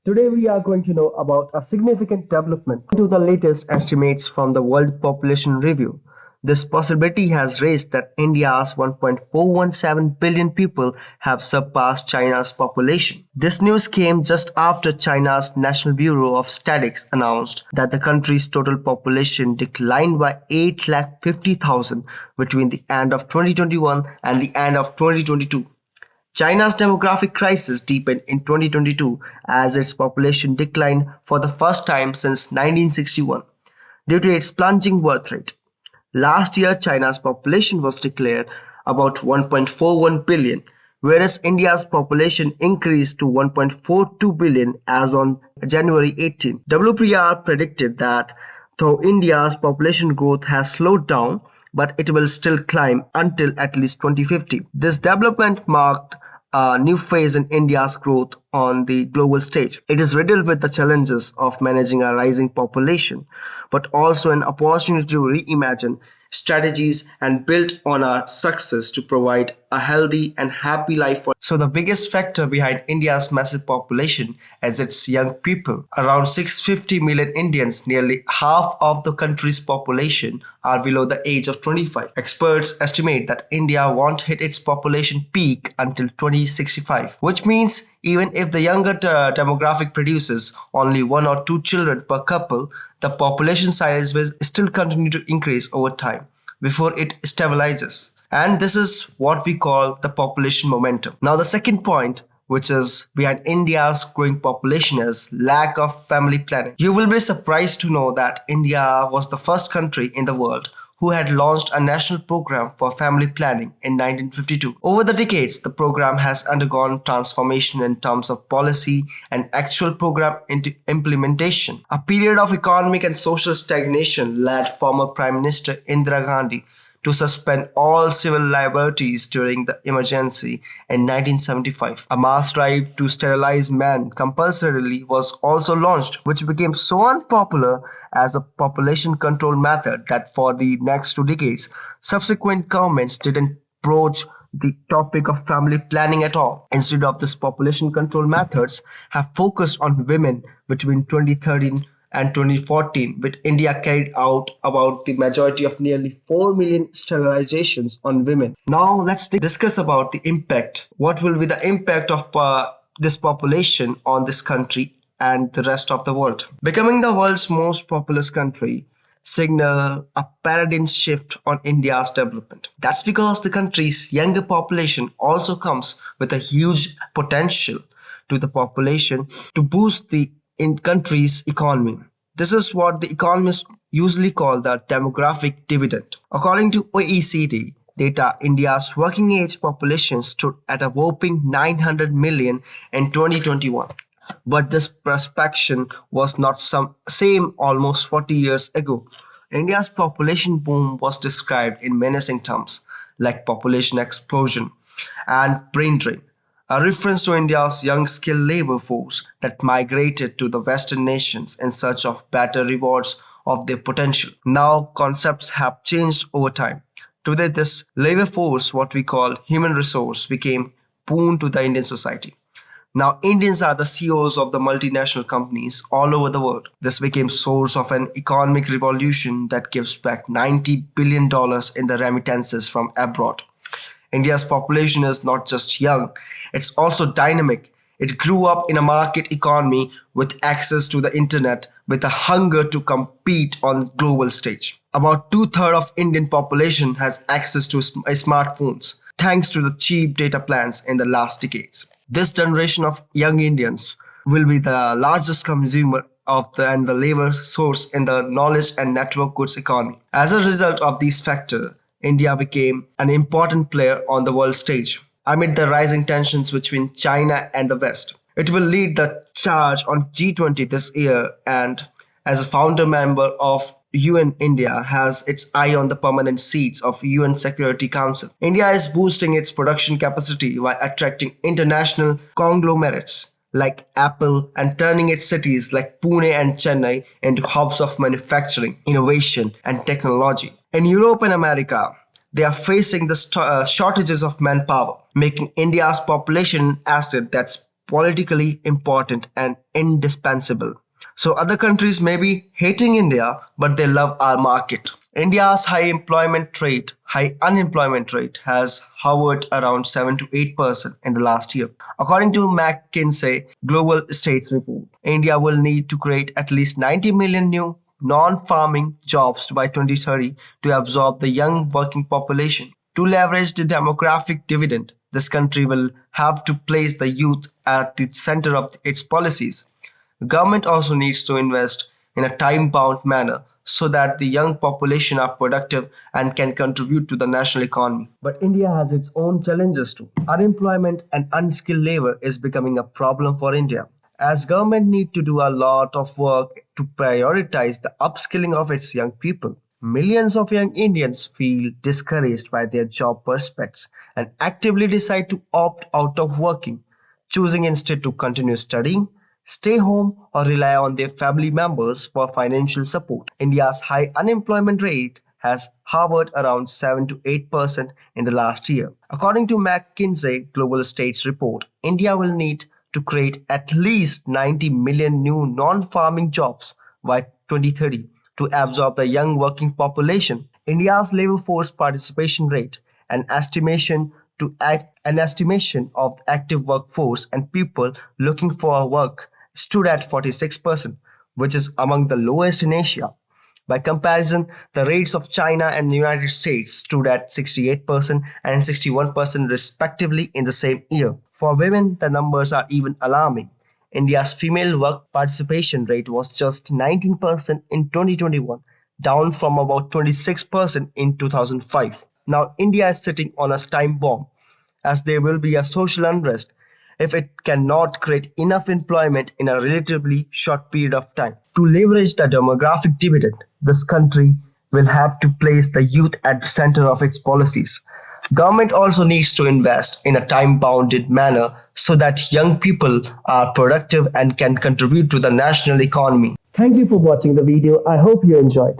Today we are going to know about a significant development. To the latest estimates from the World Population Review, this possibility has raised that India's 1.417 billion people have surpassed China's population. This news came just after China's National Bureau of Statistics announced that the country's total population declined by 8,50,000 between the end of 2021 and the end of 2022. China's demographic crisis deepened in 2022 as its population declined for the first time since 1961 due to its plunging birth rate. Last year, China's population was declared about 1.41 billion, whereas India's population increased to 1.42 billion as on January 18. WPR predicted that though India's population growth has slowed down, but it will still climb until at least 2050. This development marked a new phase in India's growth on the global stage. It is riddled with the challenges of managing a rising population, but also an opportunity to reimagine strategies and build on our success to provide a healthy and happy life for. So the biggest factor behind India's massive population is its young people. Around 650 million Indians, nearly half of the country's population, are below the age of 25. Experts estimate that India won't hit its population peak until 2065, which means even if the younger demographic produces only one or two children per couple, the population size will still continue to increase over time before it stabilizes. And this is what we call the population momentum. Now, the second point, which is behind India's growing population, is lack of family planning. You will be surprised to know that India was the first country in the world who had launched a national program for family planning in 1952. Over the decades, the program has undergone transformation in terms of policy and actual program implementation. A period of economic and social stagnation led former Prime Minister Indira Gandhi to suspend all civil liabilities during the emergency in 1975. A mass drive to sterilize men compulsorily was also launched, which became so unpopular as a population control method that for the next 2 decades, subsequent governments didn't broach the topic of family planning at all. Instead of this, population control methods have focused on women between 2013 and 2014, with India carried out about the majority of nearly 4 million sterilizations on women. Now let's discuss about the impact. What will be the impact of this population on this country and the rest of the world? Becoming the world's most populous country signal a paradigm shift on India's development. That's because the country's younger population also comes with a huge potential to the population to boost the country's economy. This is what the economists usually call the demographic dividend. According to OECD data, India's working age population stood at a whopping 900 million in 2021. But this perception was not same almost 40 years ago. India's population boom was described in menacing terms like population explosion and brain drain, a reference to India's young skilled labor force that migrated to the Western nations in search of better rewards of their potential. Now, concepts have changed over time. Today, this labor force, what we call human resource, became boon to the Indian society. Now, Indians are the CEOs of the multinational companies all over the world. This became source of an economic revolution that gives back $90 billion in the remittances from abroad. India's population is not just young, it's also dynamic. It grew up in a market economy with access to the internet, with a hunger to compete on global stage. About two-thirds of Indian population has access to smartphones, thanks to the cheap data plans in the last decades. This generation of young Indians will be the largest consumer of and the labor source in the knowledge and network goods economy. As a result of these factors, India became an important player on the world stage amid the rising tensions between China and the West. It will lead the charge on G20 this year, and as a founder member of UN, India has its eye on the permanent seats of UN Security Council. India is boosting its production capacity while attracting international conglomerates like Apple and turning its cities like Pune and Chennai into hubs of manufacturing, innovation, and technology. In Europe and America, they are facing the shortages of manpower, making India's population an asset that's politically important and indispensable. So other countries may be hating India, but they love our market. India's high unemployment rate has hovered around 7 to 8% in the last year. According to McKinsey Global States report, India will need to create at least 90 million new non-farming jobs by 2030 to absorb the young working population. To leverage the demographic dividend, this country will have to place the youth at the center of its policies. The government also needs to invest in a time-bound manner so that the young population are productive and can contribute to the national economy. But India has its own challenges too. Unemployment and unskilled labor is becoming a problem for India. As government need to do a lot of work to prioritize the upskilling of its young people. Millions of young Indians feel discouraged by their job prospects and actively decide to opt out of working, choosing instead to continue studying, stay home, or rely on their family members for financial support. India's high unemployment rate has hovered around 7 to 8% in the last year. According to McKinsey Global States report, India will need to create at least 90 million new non-farming jobs by 2030 to absorb the young working population. India's labor force participation rate, an estimation an estimation of the active workforce and people looking for work, stood at 46%, which is among the lowest in Asia. By comparison, the rates of China and the United States stood at 68% and 61% respectively in the same year. For women, the numbers are even alarming. India's female work participation rate was just 19% in 2021, down from about 26% in 2005. Now, India is sitting on a time bomb, as there will be a social unrest if it cannot create enough employment in a relatively short period of time. To leverage the demographic dividend, this country will have to place the youth at the center of its policies. Government also needs to invest in a time-bounded manner so that young people are productive and can contribute to the national economy. Thank you for watching the video. I hope you enjoyed.